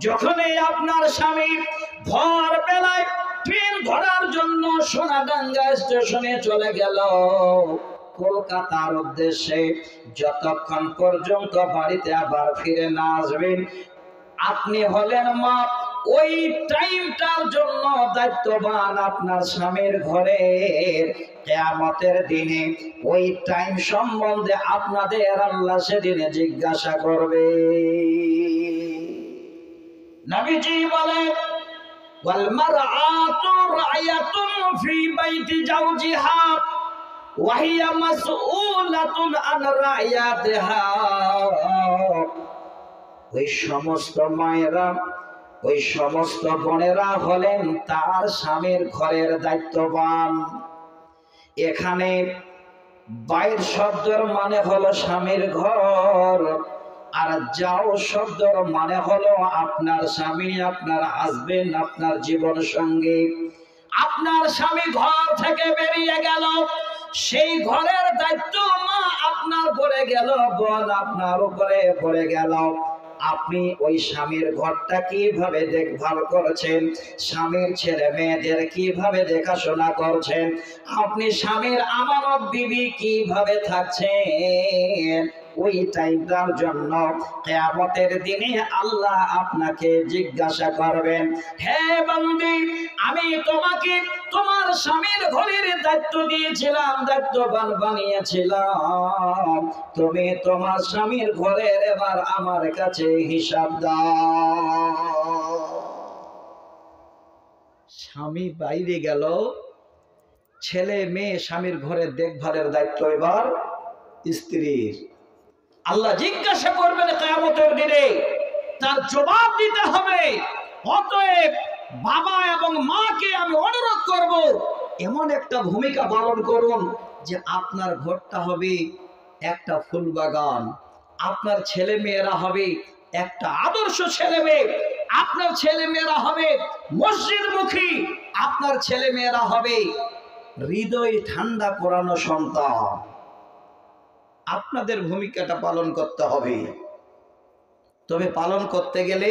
যখনই আপনার স্বামী ভোর বেলায় ট্রেন ধরার জন্য সোনাডাঙ্গা স্টেশনে চলে গেল কলকাতার উদ্দেশ্যে, যতক্ষণ পর্যন্ত বাড়িতে আবার ফিরে না আসবেন, আপনি হলেন মা। ওই টাইমটার জন্য দায়িত্ববান আপনার স্বামীর ঘরে। কিয়ামতের দিনে ওই টাইম সম্বন্ধে আপনাদের আল্লাহ সেদিনে জিজ্ঞাসা করবে। নবীজি বলেন, ওয়াল মারআতু রায়াতুন ফি বাইতি জাওজিহা ওয়া হিয়া মাসউলাতুন আন রায়াতিহা। ওই সমস্ত মায়েরা, ওই সমস্ত বোনেরা হলেন তার স্বামীর ঘরের দায়িত্ববান। এখানে বাইর শব্দের মানে হলো স্বামীর ঘর, আর যাও শব্দের মানে হলো আপনার স্বামী, আপনার হাজবেন্ড, আপনার জীবন সঙ্গী। আপনার স্বামী ঘর থেকে বেরিয়ে গেল, সেই ঘরের দায়িত্ব মা আপনার পড়ে গেল, বোন আপনার উপরে পড়ে গেল। আপনি ওই স্বামীর ঘরটা কিভাবে দেখভাল করছেন, স্বামীর ছেলে মেয়েদের কিভাবে দেখাশোনা করছেন, আপনি স্বামীর আমানত বিবি কিভাবে থাকছেন, ওই টাইমটার জন্য কিয়ামতের দিনে আল্লাহ আপনাকে জিজ্ঞাসা করবেন। হে বান্দী, আমি তোমাকে তোমার স্বামীর ঘরের দায়িত্ব দিয়েছিলাম, দায়িত্ববান বানিয়েছিলাম, তুমি তোমার স্বামীর ঘরের এবার আমার কাছে হিসাব দাও। স্বামী বাইরে গেল, ছেলে মেয়ে স্বামীর ঘরের দেখভালের দায়িত্ব এবার স্ত্রীর। আল্লাহ জিজ্ঞাসা করবেন কিয়ামতের দিনে, তার জবাব দিতে হবে। অতএব বাবা এবং মাকে আমি অনুরোধ করব, এমন একটা ভূমিকা পালন করুন যে আপনার ঘরটা হবে একটা ফুল বাগান, আপনার ছেলে মেয়েরা হবে একটা আদর্শ ছেলে মেয়ে, আপনার ছেলে মেয়েরা হবে মসজিদমুখী, আপনার ছেলে মেয়েরা হবে হৃদয় ঠান্ডা করানো সন্তান। আপনাদের ভূমিকাটা পালন করতে হবে। তবে পালন করতে গেলে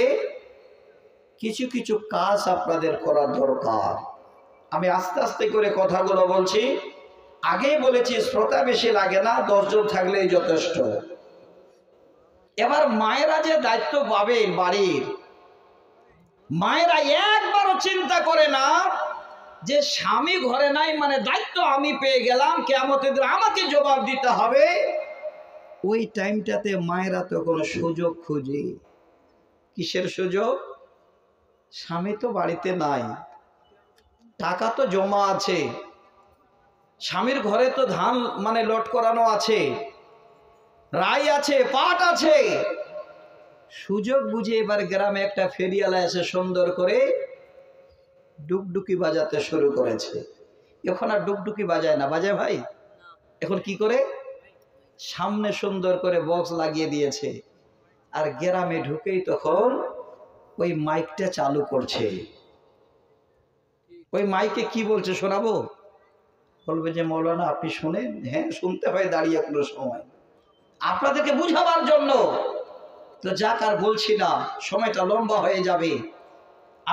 কিছু কিছু কাজ আপনাদের করা দরকার। আমি আস্তে আস্তে করে কথাগুলো বলছি। আগেই বলেছি শ্রোতা বেশি লাগে না, 10 জন থাকলেই যথেষ্ট। এবার মায়েরা যে দায়িত্ব পাবে বাড়ির, মায়েরা একবারও চিন্তা করে না যে স্বামী ঘরে নাই মানে দায়িত্ব আমি পেয়ে গেলাম, কিয়ামতের দিন আমাকে জবাব দিতে হবে। ওই টাইমটাতে মায়েরা তো কোনো সুযোগ খুঁজে। কিসের সুযোগ? স্বামী তো বাড়িতে নাই, টাকা তো জমা আছে, স্বামীর ঘরে তো ধান মানে লোড করানো আছে, রাই আছে, পাট আছে। সুযোগ বুঝে এবার গ্রামে একটা ফেরিওয়ালা এসে সুন্দর করে ডুগডুগি বাজাতে শুরু করেছে। এখন আর ডুগডুগি বাজায় না, বাজায় ভাই? এখন কি করে? সামনে সুন্দর করে বক্স লাগিয়ে দিয়েছে, আর গ্রামে ঢুকেই তখন ওই মাইকটা চালু করছে। ওই মাইকে কি বলছে শোনাবো? বলবে যে মৌলানা আপনি শুনেন। হ্যাঁ, শুনতে হয় দাঁড়িয়ে কোনো সময়, আপনাদেরকে বুঝাবার জন্য। তো যাক, আর বলছি না, সময়টা লম্বা হয়ে যাবে।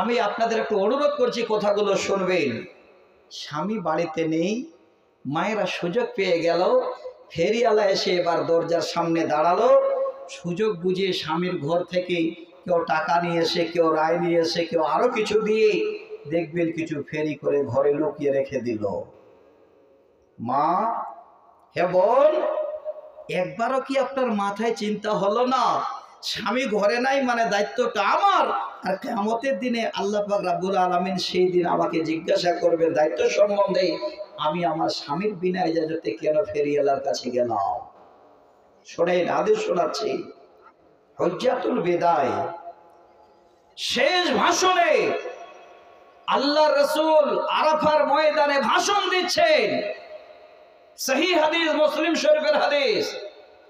আমি আপনাদের একটু অনুরোধ করছি, কথাগুলো শুনবেন। স্বামী বাড়িতে নেই, মায়েরা সুযোগ পেয়ে গেল, ফেরিওয়ালা এসে এবার দরজার সামনে দাঁড়ালো। সুযোগ বুঝে স্বামীর ঘর থেকে কেউ টাকা নিয়ে এসে, কেউ রায় নিয়ে এসে, কেউ আরো কিছু দিয়ে দেখবেন কিছু ফেরি করে ঘরে লুকিয়ে রেখে দিল। মা, হে বোন, একবারও কি আপনার মাথায় চিন্তা হলো না স্বামী ঘরে নাই মানে দায়িত্বটা আমার, আর কিয়ামতের দিনে আল্লাহ পাক রব্বুল আলামিন সেই দিন আমাকে জিজ্ঞাসা করবে দায়িত্ব সম্বন্ধে, আমি আমার স্বামীর বিনা ইজাজতে কেন ফেরিওয়ালার কাছে গেলাম? শোনেন, হাদিস শোনাচ্ছি। হজ্জাতুল বিদায় শেষ ভাষণে আল্লাহ রাসূল আরাফার ময়দানে ভাষণ দিচ্ছেন। সহিহ হাদিস, মুসলিম শরীফের হাদিস।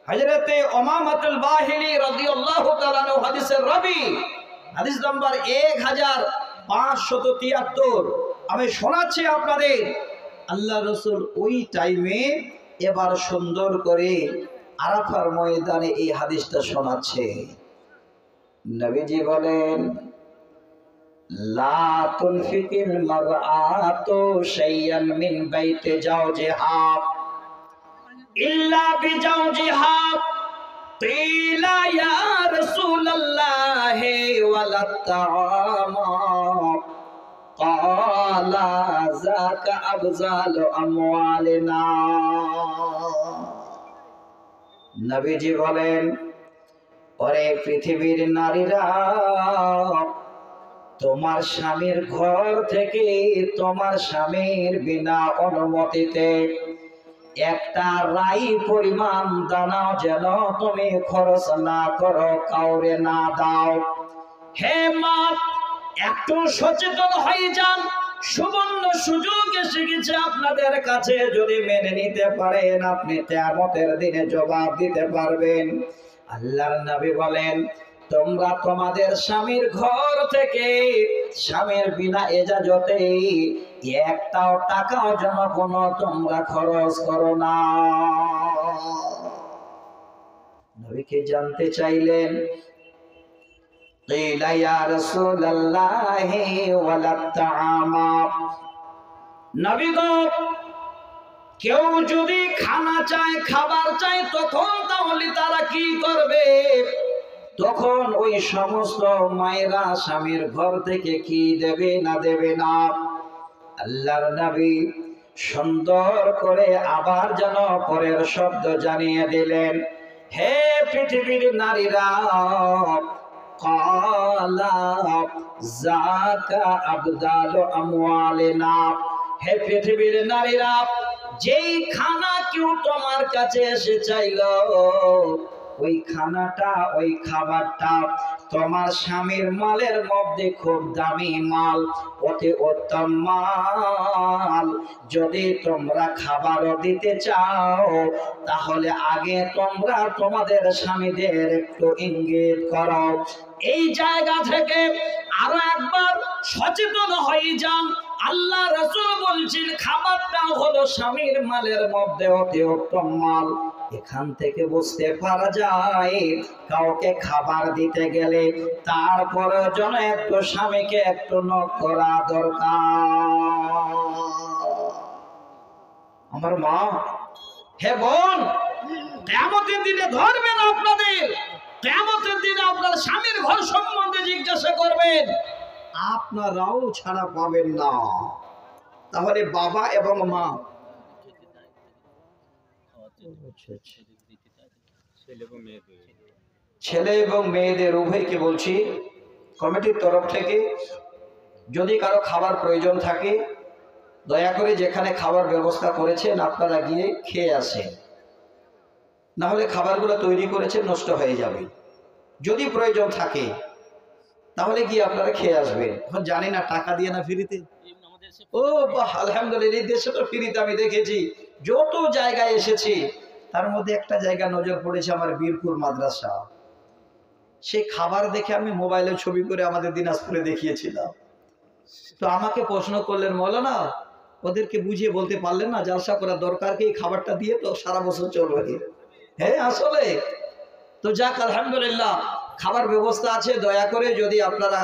হযরতে উমামাতুল বাহিলি রাদিয়াল্লাহু তাআলা আনহু হাদিসের রাবী, হাদিস নাম্বার 1573। আমি শোনাচ্ছি আপনাদের। আল্লাহ রাসূল ওই টাইমে এবার সুন্দর করে আরাফার ময়দানে এই হাদিসটা শোনাচ্ছে। নবীজি বলেন লা তুনফিকিল মারআতু শাইয়ান মিন বাইতি জাওজিহা ইল্লা বিজাওজিহা কিলা ইয়া রাসূলুল্লাহ ওয়ালাত তাআমা ক্বালা যাকা আফজালু আমওয়ালিনা। নবীজি বলেন, ওরে পৃথিবীর নারীরা, তোমার স্বামীর ঘর থেকে তোমার স্বামীর বিনা অনুমতিতে একটা রাই পরিমাণ দানাও যেন তুমি খরচ না করো, কাউরে না দাও। হে মা, একটু সচেতন হয়ে যান, সুবর্ণ সুযোগ এসে গেছে আপনাদের কাছে। যদি মেনে নিতে পারেন, আপনি কিয়ামতের দিনে জবাব দিতে পারবেন। আল্লাহর নবী বলেন, তোমরা তোমাদের স্বামীর ঘর থেকে স্বামীর বিনা এজাজতে একটাও টাকাও যেন কোনো তোমরা খরচ করো না। নবীকে জানতে চাইলেন, কিলা ইয়া রাসূলুল্লাহ ওয়ালাত তাআমা। নবী গো, কেউ যদি খানা চায়, খাবার চায়, তখন তাহলে তারা কি করবে? তখন ওই সমস্ত মায়েরা স্বামীর ঘর থেকে কি দেবে না দেবে না? আল্লাহর নবী সুন্দর করে আবার যেন পরের শব্দ জানিয়ে দিলেন, হে পৃথিবীর নারীরা, ক্বালা যাকা আফজালু আমওয়ালিনা। হে পৃথিবীর নারীরা, যেই খানা কেউ তোমার কাছে এসে চাইলো, ওই খানাটা, ওই খাবারটা তোমার স্বামীর মালের মধ্যে খুব দামি মাল, অতি উত্তম মাল। যদি তোমরা খাবারও দিতে চাও, তাহলে আগে তোমরা তোমাদের স্বামীদের একটু ইঙ্গিত করো। এই জায়গা থেকে আরো একবার সচেতন হয়ে যান। আল্লাহ রাসূল বলছেন, খাবারটাও হলো স্বামীর মালের মধ্যে অতি উত্তম মাল। এখান থেকে বুঝতে পারা যায়, কাউকে খাবার দিতে গেলে তারপর যেন একটু স্বামীকে একটু নক করা দরকার। আমার মা, হে বোন, কিয়ামতের দিনে ধরবেন আপনাদের, কিয়ামতের দিনে আপনার স্বামীর ঘর সম্বন্ধে জিজ্ঞাসা করবেন, আপনারাও ছাড়া পাবেন না। তাহলে বাবা এবং মা, ছেলে এবং মেয়েদের উভয়কে বলছি, কমিটির তরফ থেকে যদি কারো খাবার প্রয়োজন থাকে, দয়া করে যেখানে খাবার ব্যবস্থা করেছেন আপনারা গিয়ে খেয়ে আসেন। না হলে খাবারগুলো তৈরি করেছেন, নষ্ট হয়ে যাবে। যদি প্রয়োজন থাকে তাহলে গিয়ে আপনারা খেয়ে আসবেন। এখন জানি না টাকা দিয়ে না ফ্রিতে। ও বাহ, আলহামদুলিল্লাহ, এই দেশে তো ফ্রিতে আমি দেখেছি। যত জায়গায় এসেছি, তার মধ্যে একটা জায়গা নজর পড়েছে, আমার বীরপুর মাদ্রাসা। সেই খাবার দেখে আমি মোবাইলে ছবি করে আমাদের দিনাজপুরে দেখিয়েছিলাম। তো আমাকে প্রশ্ন করলেন, মৌলানা, ওদেরকে বুঝিয়ে বলতে পারলেন না জালসা করার দরকার কি? খাবারটা দিয়ে তো সারা বছর চলবে। হ্যাঁ, আসলে তো যাক, আলহামদুলিল্লাহ, খাবার ব্যবস্থা আছে। দয়া করে যদি আপনারা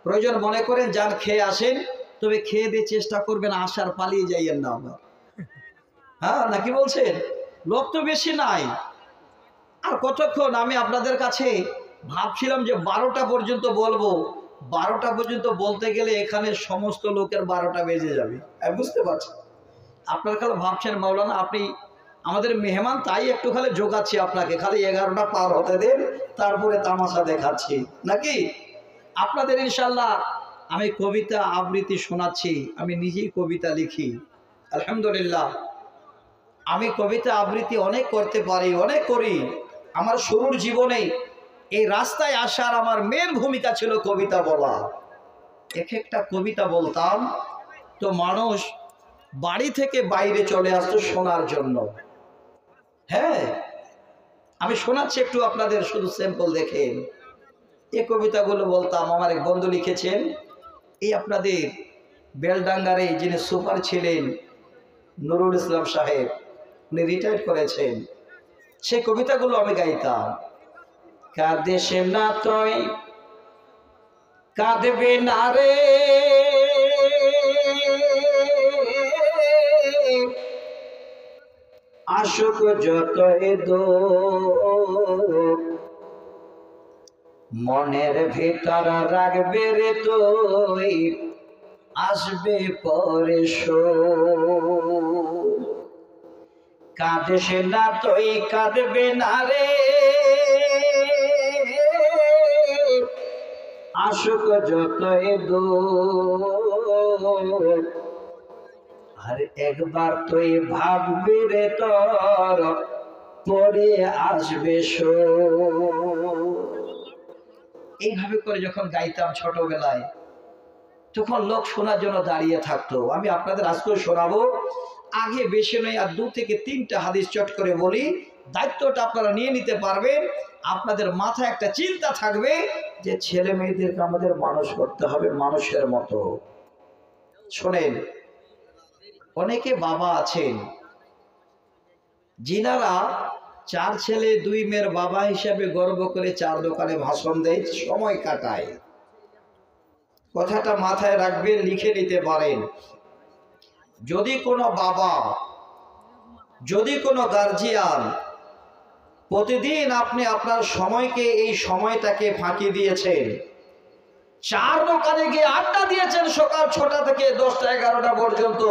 প্রয়োজন মনে করেন, যান, খেয়ে আসেন। তবে খেয়ে দিয়ে চেষ্টা করবেন আসার পালিয়ে যাইয়েন না আবার। হ্যাঁ, নাকি বলছেন? লোক তো বেশি নাই। আর কতক্ষণ আমি আপনাদের কাছে ভাবছিলাম যে 12টা পর্যন্ত বলবো। 12টা পর্যন্ত বলতে গেলে এখানে সমস্ত লোকের 12টা বেজে যাবে। আমি বুঝতে পারছি আপনার খালি ভাবছেন, মাওলানা আপনি আমাদের মেহমান, তাই একটু খালি জোগাচ্ছি আপনাকে, খালি 11টা পার হতে দেন, তারপরে তামাশা দেখাচ্ছি নাকি? আপনাদের ইনশাল্লাহ আমি কবিতা আবৃত্তি শোনাচ্ছি। আমি নিজেই কবিতা লিখি, আলহামদুলিল্লাহ। আমি কবিতা আবৃত্তি অনেক করতে পারি, অনেক করি। আমার শুরুর জীবনে এই রাস্তায় আসার আমার মেন ভূমিকা ছিল কবিতা বলা। এক একটা কবিতা বলতাম তো মানুষ বাড়ি থেকে বাইরে চলে আসতো শোনার জন্য। হ্যাঁ, আমি শোনাচ্ছি একটু আপনাদের, শুধু স্যাম্পল দেখেন। এই কবিতাগুলো বলতাম। আমার এক বন্ধু লিখেছেন, এই আপনাদের বেলডাঙ্গারে যিনি সুপার ছিলেন, নুরুল ইসলাম সাহেব, উনি রিটায়ার করেছেন। সেই কবিতাগুলো আমি গাইতাম। কাঁদিস না তুই, কাঁদবে না রে, আসুক যতই দুঃখ, মনের ভিতর রাখবে রে তুই, আসবে পরে সুখ। কাঁদিস না তুই, কাঁদবে না রে, আসুক যতই দুঃখ, আর একবার তুই ভাববি রে তোর পরে আসবে সুখ। এইভাবে করে যখন গাইতাম ছোটবেলায়, তখন লোক শোনার জন্য দাঁড়িয়ে থাকতো। আমি আপনাদের আজকে শোনাবো, আগে বেশি নয় আর 2 থেকে 3টা হাদিস চট করে বলি, দায়িত্বটা আপনারা নিয়ে নিতে পারবেন। আপনাদের মাথায় একটা চিন্তা থাকবে যে ছেলে মেয়েদেরকে আমাদের মানুষ করতে হবে মানুষের মতো। শোনেন, অনেকে বাবা আছেন যিনারা 4 ছেলে 2 মেয়ের বাবা হিসাবে গর্ব করে 4 দোকানে ভাষণ দেয়, সময় কাটায়। কথাটা মাথায় রাখবেন, লিখে নিতে পারেন। যদি কোনো বাবা, যদি কোনো গার্জিয়ান প্রতিদিন আপনি আপনার সময়কে, এই সময়টাকে ফাঁকি দিয়েছেন, 4 দোকানে গিয়ে আড্ডা দিয়েছেন সকাল 6টা থেকে 10টা 11টা পর্যন্ত,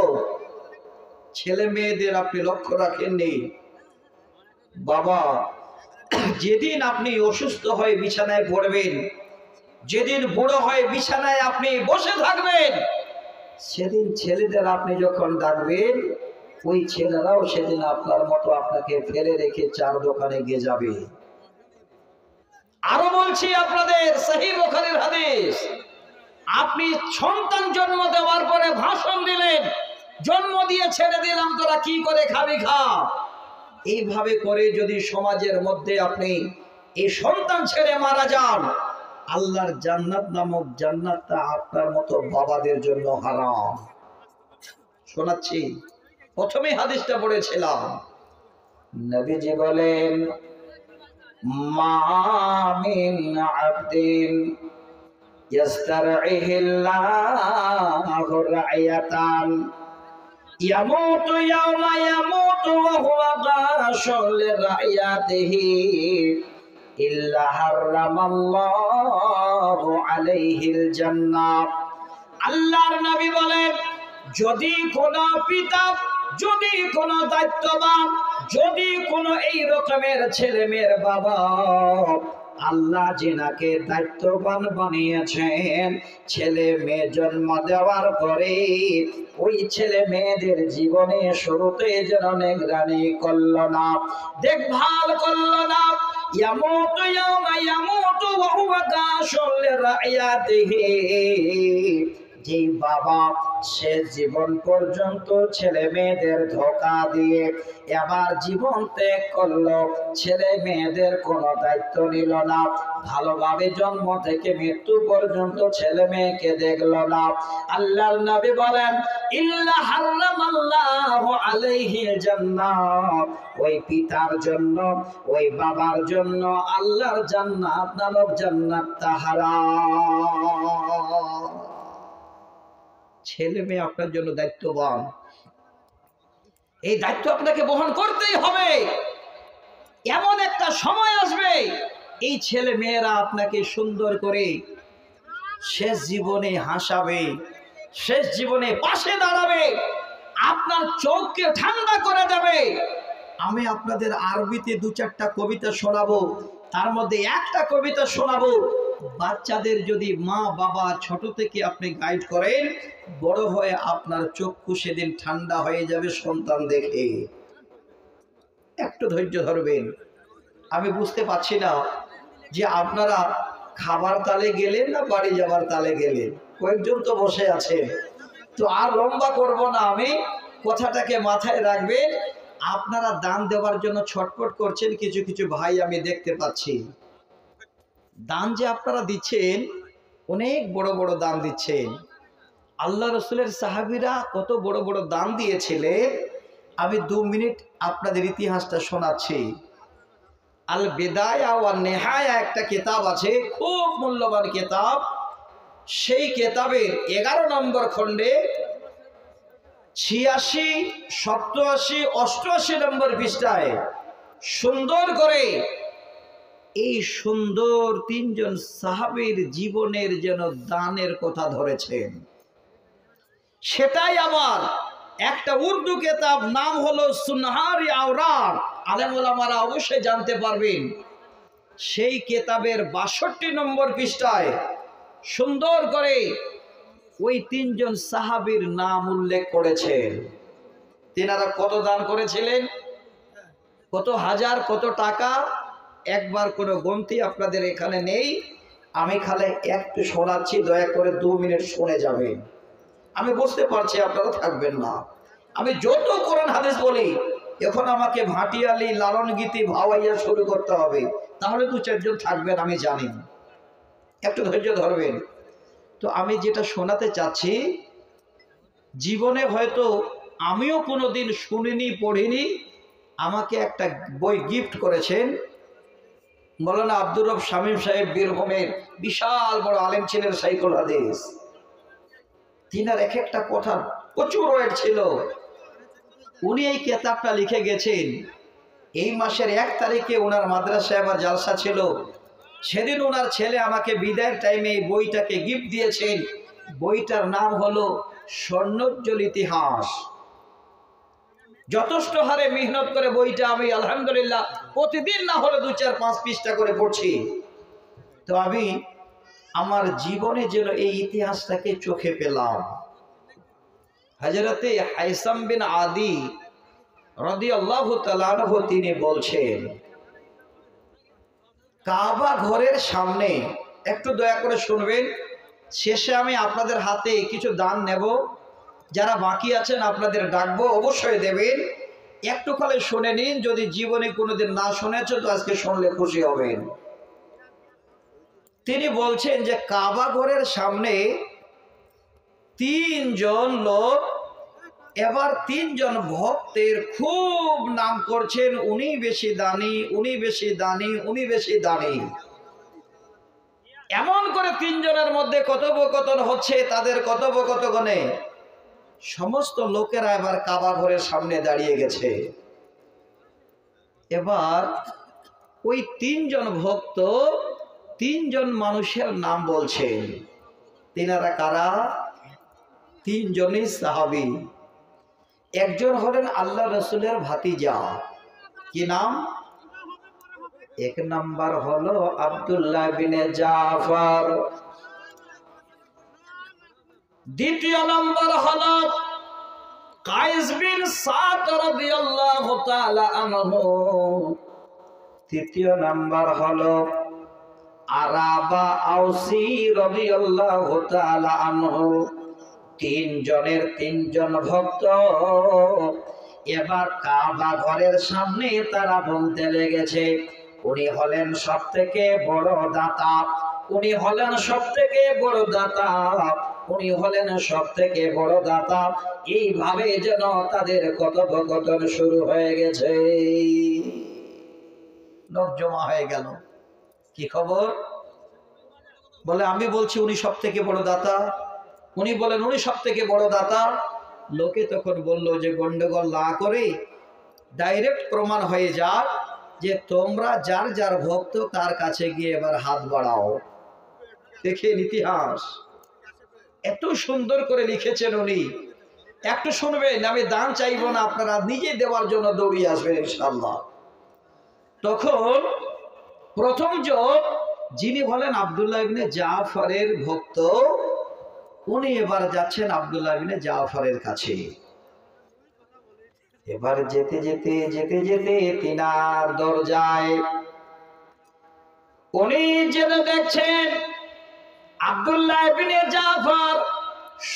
ছেলে মেয়েদের আপনি লক্ষ্য রাখেননি। বাবা, যেদিন আপনি অসুস্থ হয়ে বিছানায় পড়বেন, যেদিন বুড়ো হয়ে বিছানায় আপনি বসে থাকবেন, সেদিন ছেলেদের আপনি যখন ডাকবেন, ওই ছেলেরাও সেদিন আপনার মতো আপনাকে ফেলে রেখে 4 দোকানে গিয়ে যাবে। আরো বলছি আপনাদের, সহিহ বুখারীর হাদিস, আপনি সন্তান জন্ম দেওয়ার পরে ভাষণ দিলেন, জন্ম দিয়ে ছেড়ে দিলাম, তোরা কি করে খাবি খা। এইভাবে করে যদি সমাজের মধ্যে আপনি এই সন্তান ছেড়ে মারা যান, আল্লাহর জান্নাত নামক জান্নাতটা আপনার মতো বাবাদের জন্য হারাম। শোনাচ্ছি, প্রথমে হাদিসটা পড়েছিলাম, নবীজি বলেন, মা মিন আবদিন ইস্তারইহিল্লাহু রা'য়াতান ইয়ামুতু ইয়াওমা ইয়ামুতু ওয়া হুয়া গাশুন লিরা'য়াতিহি ইল্লা হারামাল্লাহু আলাইহিল জান্নাহ। আল্লাহর নবী বলেন, যদি কোনো পিতা, যদি কোনো দায়িত্ববান, যদি কোনো এই রকমের ছেলে মেয়ের বাবা, আল্লাহ যিনাকে দায়িত্ববান বানিয়েছেন, ছেলে মেয়ে জন্ম দেওয়ার পরে ওই ছেলে মেয়েদের জীবনে শুরুতে যেন নিগরানি করলো না, দেখভাল করলো না, ইয়ামুতু ইয়াওমা ইয়ামুতু ওয়া হুয়া গাশুন লিরা'য়াতিহি, যে বাবা সে জীবন পর্যন্ত ছেলে মেয়েদের ধোঁকা দিয়ে এবার জীবন ত্যাগ করলো, ছেলে মেয়েদের কোনো দায়িত্ব নিল না, ভালোভাবে জন্ম থেকে মৃত্যু পর্যন্ত ছেলে মেয়েকে দেখলো না, আল্লাহর নবী বলেন, ইল্লা হারামাল্লাহু আলাইহিল জান্নাহ, ওই পিতার জন্য, ওই বাবার জন্য আল্লাহর জান্নাত নামক জান্নাতটা হারাম। ছেলে মেয়ে আপনার জন্য দায়িত্ববান, এই দায়িত্ব আপনাকে বহন করতেই হবে। এমন একটা সময় আসবে, এই ছেলে মেয়েরা আপনাকে সুন্দর করে শেষ জীবনে হাসাবে, শেষ জীবনে পাশে দাঁড়াবে, আপনার চোখকে ঠান্ডা করে দেবে। আমি আপনাদের আরবিতে 2-4টা কবিতা শোনাবো, তার মধ্যে একটা কবিতা শোনাবো, বাচ্চাদের যদি মা বাবা ছোট থেকে আপনি গাইড করেন, বড় হয়ে আপনার চক্ষু সেদিন ঠান্ডা হয়ে যাবে সন্তান দেখে। একটু ধৈর্য ধরবেন। আমি বুঝতে পারছি না যে আপনারা খাবার তালে গেলেন না বাড়ি যাবার তালে গেলেন, কয়েকজন তো বসে আছেন। তো আর লম্বা করব না, আমি কথাটাকে মাথায় রাখবেন। আপনারা দান দেওয়ার জন্য ছটফট করছেন, কিছু কিছু ভাই আমি দেখতে পাচ্ছি। দান যে আপনারা দিচ্ছেন, অনেক বড় বড় দান দিচ্ছেন। আল্লাহ রসুলের সাহাবীরা কত বড় বড় দান দিয়েছিলেন। আমি 2 মিনিট আপনাদের ইতিহাসটা শোনাচ্ছি। আল বিদায়া ওয়ান নিহায়া একটা কিতাব আছে, খুব মূল্যবান কিতাব। সেই কিতাবের 11 নম্বর খণ্ডে 86, 87, 88 নম্বর পৃষ্ঠায় সুন্দর করে এই সুন্দর 3 জন সাহাবীর জীবনের যেন দানের কথা ধরেছেন। সেটাই আবার একটা উর্দু কিতাব, নাম হলো সুনহারি আওরাত। আলেম ওলামারা অবশ্যই জানতে পারবেন। সেই কিতাবের 62 নম্বর পৃষ্ঠায় সুন্দর করে ওই 3 জন সাহাবীর নাম উল্লেখ করেছেন। তিনারা কত দান করেছিলেন, কত হাজার, কত টাকা, একবার কোনো গন্তি আপনাদের এখানে নেই। আমি খালি একটু শোনাচ্ছি, দয়া করে 2 মিনিট শুনে যাবেন। আমি বুঝতে পারছি আপনারা থাকবেন না। আমি যত কোরআন হাদিস বলি এখন আমাকে ভাটিয়ালি লালন গীতি ভাওয়াইয়া শুরু করতে হবে, তাহলে 2-4 জন থাকবেন আমি জানি। একটু ধৈর্য ধরবেন। তো আমি যেটা শোনাতে চাচ্ছি, জীবনে হয়তো আমিও কোনোদিন শুনিনি, পড়িনি। আমাকে একটা বই গিফট করেছেন মৌলানা আব্দুর রব শামীম সাহেব, বীরভূমের বিশাল বড় আলেম ছিলেন, শাইখুল হাদিস। তিনার এক একটা কথা প্রচুর ওয়েট ছিল। উনি এই কিতাবটা লিখে গেছেন। এই মাসের 1 তারিখে ওনার মাদ্রাসায় আমার জালসা ছিল। সেদিন ওনার ছেলে আমাকে বিদায়ের টাইমে এই বইটাকে গিফট দিয়েছেন। বইটার নাম হলো স্বর্ণোজ্জ্বল ইতিহাস। যথেষ্ট হারে মেহনত করে বইটা আমি আলহামদুলিল্লাহ প্রতিদিন না হলে 2-4-5 পৃষ্ঠা করে পড়ছি। তো আমি আমার জীবনে যেন এই ইতিহাসটাকে চোখে পেলাম। হযরতে হাইসাম বিন আদি রাদিয়াল্লাহু তাআলা আনহু তিনি বলছেন, কাবা ঘরের সামনে, একটু দয়া করে শুনবেন, শেষে আমি আপনাদের হাতে কিছু দান নেব। যারা বাকি আছেন আপনাদের ডাকবো, অবশ্যই দেবেন। একটু খালি শুনে নিন, যদি জীবনে কোনোদিন না শুনেছেন তো আজকে শুনলে খুশি হবেন। তিনি বলছেন যে কাবা ঘরের সামনে 3 জন লোক, এবার 3 জন ভক্তের খুব নাম করছেন, উনি বেশি দানি, উনি বেশি দানি, উনি বেশি দানি। এমন করে 3 জনের মধ্যে কথোপকথন হচ্ছে। তাদের কথোপকথনে সমস্ত লোকেরা এবার কাবা ঘরের সামনে দাঁড়িয়ে গেছে। এবার ওই 3 জন ভক্ত 3 জন মানুষের নাম বলছেন। তিনারা কারা? 3 জনই সাহাবী। একজন হলেন আল্লাহ রসুলের ভাতিজা। কি নাম? 1 নাম্বার হলো আব্দুল্লাহ বিনে জাফর। 2 নাম্বার হলো কায়েস বিন সাদ রাদিয়াল্লাহু তাআলা আনহু। 3 নাম্বার হলো আরাবা আউসি রাদিয়াল্লাহু তাআলা আনহু। 3 জনের 3 জন ভক্ত এবার কাবা ঘরের সামনে তারা বলতে লেগেছে, উনি হলেন সবথেকে বড় দাতা, উনি হলেন সবথেকে বড় দাতা, উনি হলেন সবথেকে বড় দাতা। এইভাবে যেন তাদের কথোপকথন শুরু হয়ে গেছে। লোক জমা হয়ে গেল। কি খবর? বলে আমি বলছি উনি সবথেকে বড় দাতা, উনি বলেন উনি সবথেকে বড় দাতা। লোকে তখন বলল যে গন্ডগোল না করে ডাইরেক্ট প্রমাণ হয়ে যাক যে তোমরা যার যার ভক্ত তার কাছে গিয়ে এবার হাত বাড়াও। দেখেন ইতিহাস এত সুন্দর করে লিখেছেন উনি। একটু শুনবেন, আমি দান চাইবো না, আপনারা নিজে দেওয়ার জন্য দৌড়িয়ে আসবেন ইনশাআল্লাহ। তখন প্রথম জন যিনি হলেন আব্দুল্লাহ ইবনে জাফরের ভক্ত, উনি এবার যাচ্ছেন আব্দুল্লাহ ইবনে জাফরের কাছে। এবার যেতে যেতে যেতে যেতে তিনার দরজায় উনি যেতে দেখছেন আব্দুল্লাহ ইবনে জাফর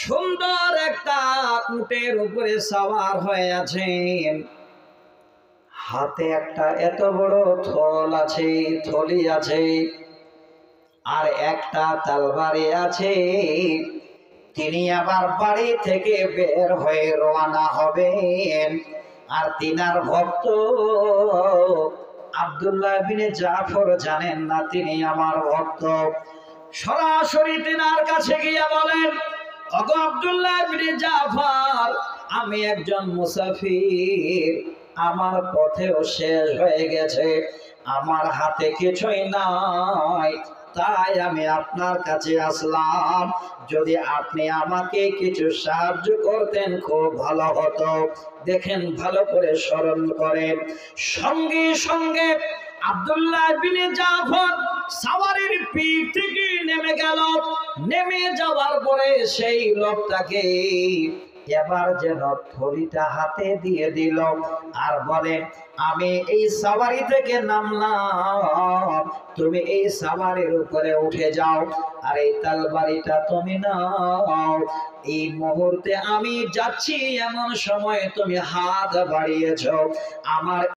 সুন্দর একটা উটের উপরে সওয়ার হয়ে আছেন। হাতে একটা এত বড় থল আছে, থলি আছে, আর একটা তরবারি আছে। তিনি আবার বাড়ি থেকে বের হয়ে রওনা হবেন। আর তিনার ভক্ত আব্দুল্লাহ বিনে জাফর জানেন না তিনি আমার ভক্ত। সরাসরি তিনার কাছে গিয়ে বলেন, ওগো আব্দুল্লাহ বিনে জাফর, আমি একজন মুসাফির, আমার পথেও শেষ হয়ে গেছে, আমার হাতে কিছুই নাই, তাই আমি আপনার কাছে আসলাম। যদি আপনি আমাকে কিছু সাহায্য করতেন খুব ভালো হতো। দেখেন, ভালো করে স্মরণ করেন। সঙ্গে সঙ্গে আব্দুল্লাহ বিনে জাফর সাওয়ারির পিঠ থেকে নেমে গেল। নেমে যাওয়ার পরে সেই লোকটাকে এবার যেন থলিটা হাতে দিয়ে দিল আর বলেন, আমি এই সাওয়ারি থেকে নামলাম, তুমি এই সাওয়ারির উপরে উঠে যাও, আর এই তরবারিটা তুমি নাও। এই মুহূর্তে আমি যাচ্ছি, এমন সময় তুমি হাত বাড়িয়েছো, আমার